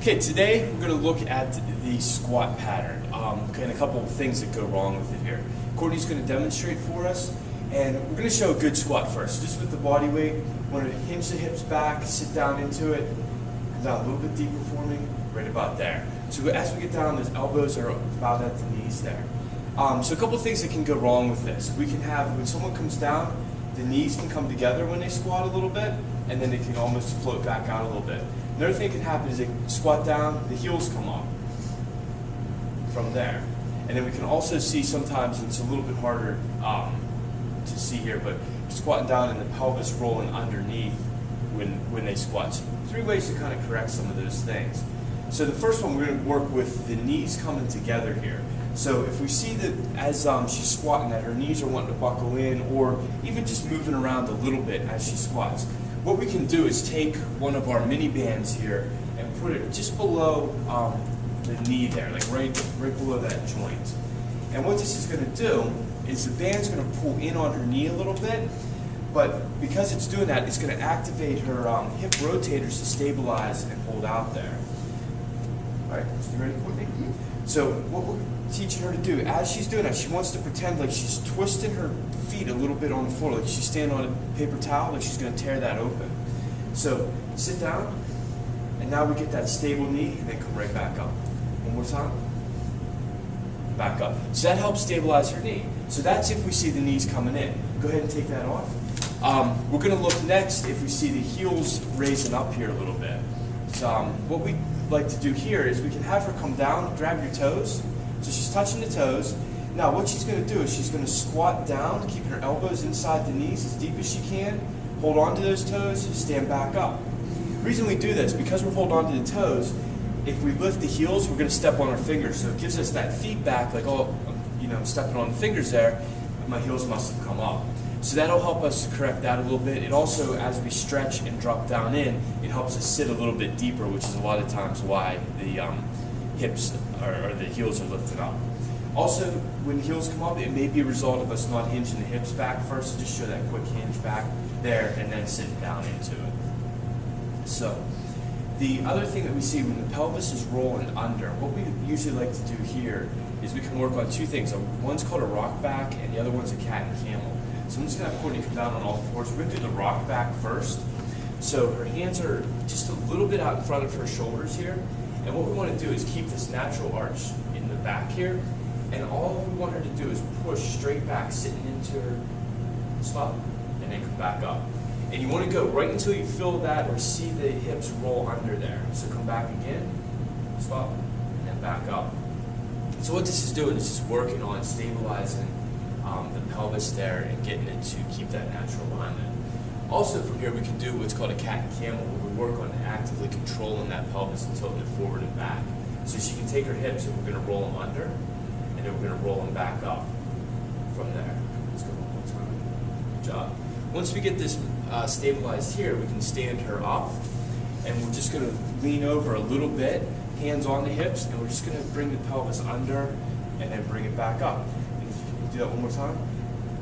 Okay, today we're going to look at the squat pattern and a couple of things that go wrong with it here. Courtney's going to demonstrate for us, and we're going to show a good squat first. Just with the body weight, we're going to hinge the hips back, sit down into it, come down a little bit deeper for me, right about there. So as we get down, those elbows are about at the knees there. So a couple of things that can go wrong with this. We can have, when someone comes down, the knees can come together when they squat a little bit, and then they can almost float back out a little bit. Another thing that can happen is they squat down, the heels come up from there. And then we can also see sometimes, and it's a little bit harder to see here, but squatting down and the pelvis rolling underneath when they squat. So 3 ways to kind of correct some of those things. So the first one, we're going to work with the knees coming together here. So if we see that as she's squatting that her knees are wanting to buckle in, or even just moving around a little bit as she squats, what we can do is take one of our mini bands here and put it just below the knee there, like right below that joint. And what this is going to do is the band's going to pull in on her knee a little bit, but because it's doing that, it's going to activate her hip rotators to stabilize and hold out there. All right, so you ready, Courtney? So what we're teaching her to do, as she's doing that, she wants to pretend like she's twisting her feet a little bit on the floor, like she's standing on a paper towel, like she's going to tear that open. So sit down, and now we get that stable knee, and then come right back up. One more time. Back up. So that helps stabilize her knee. So that's if we see the knees coming in. Go ahead and take that off. We're going to look next if we see the heels raising up here a little bit. So what we like to do here is we can have her come down, grab your toes. So she's touching the toes. Now what she's going to do is she's going to squat down, keeping her elbows inside the knees as deep as she can. Hold on to those toes, stand back up. The reason we do this, because we're holding on to the toes, if we lift the heels, we're going to step on our fingers. So it gives us that feedback, like, oh, I'm stepping on the fingers there, my heels must have come up. So that'll help us to correct that a little bit. It also, as we stretch and drop down in, it helps us sit a little bit deeper, which is a lot of times why the hips or the heels are lifted up. Also, when the heels come up, it may be a result of us not hinging the hips back first. So just show that quick hinge back there, and then sitting down into it. So the other thing that we see when the pelvis is rolling under, what we usually like to do here is we can work on 2 things. One's called a rock back, and the other one's a cat and camel. So I'm just going to have Courtney come down on all fours. We're going to do the rock back first. So her hands are just a little bit out in front of her shoulders here. And what we want to do is keep this natural arch in the back here. And all we want her to do is push straight back, sitting into her stop, and then come back up. And you want to go right until you feel that or see the hips roll under there. So come back again, stop, and then back up. So what this is doing is just working on stabilizing the pelvis there and getting it to keep that natural alignment. Also from here we can do what's called a cat and camel, where we work on actively controlling that pelvis and tilting it forward and back. So she can take her hips and we're going to roll them under, and then we're going to roll them back up from there. Let's go one more time. Good job. Once we get this stabilized here, we can stand her up, and we're just going to lean over a little bit, hands on the hips, and we're just going to bring the pelvis under and then bring it back up. And if you can do that one more time.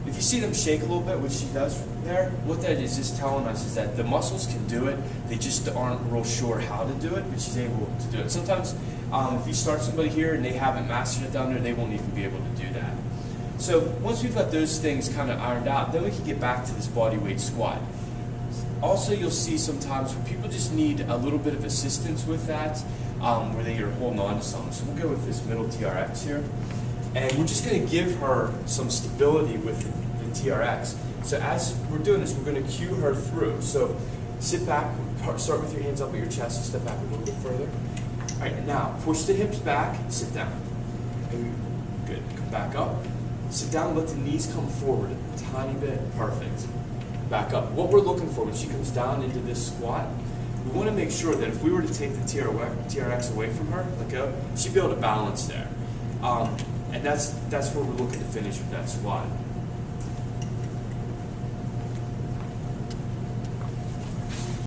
If you see them shake a little bit, which she does there, what that is just telling us is that the muscles can do it, they just aren't real sure how to do it, but she's able to do it. Sometimes if you start somebody here and they haven't mastered it down there, they won't even be able to do that. So once we've got those things kind of ironed out, then we can get back to this body weight squat. Also, you'll see sometimes where people just need a little bit of assistance with that, where they are holding on to something. So we'll go with this middle TRX here. And we're just going to give her some stability with the TRX. So as we're doing this, we're going to cue her through. So sit back, start with your hands up at your chest, and step back a little bit further. All right, now push the hips back, sit down. Good, come back up. Sit down, let the knees come forward a tiny bit, perfect. Back up. What we're looking for when she comes down into this squat, we want to make sure that if we were to take the TRX away from her, let go, she'd be able to balance there. And that's where we're looking to finish with that squat.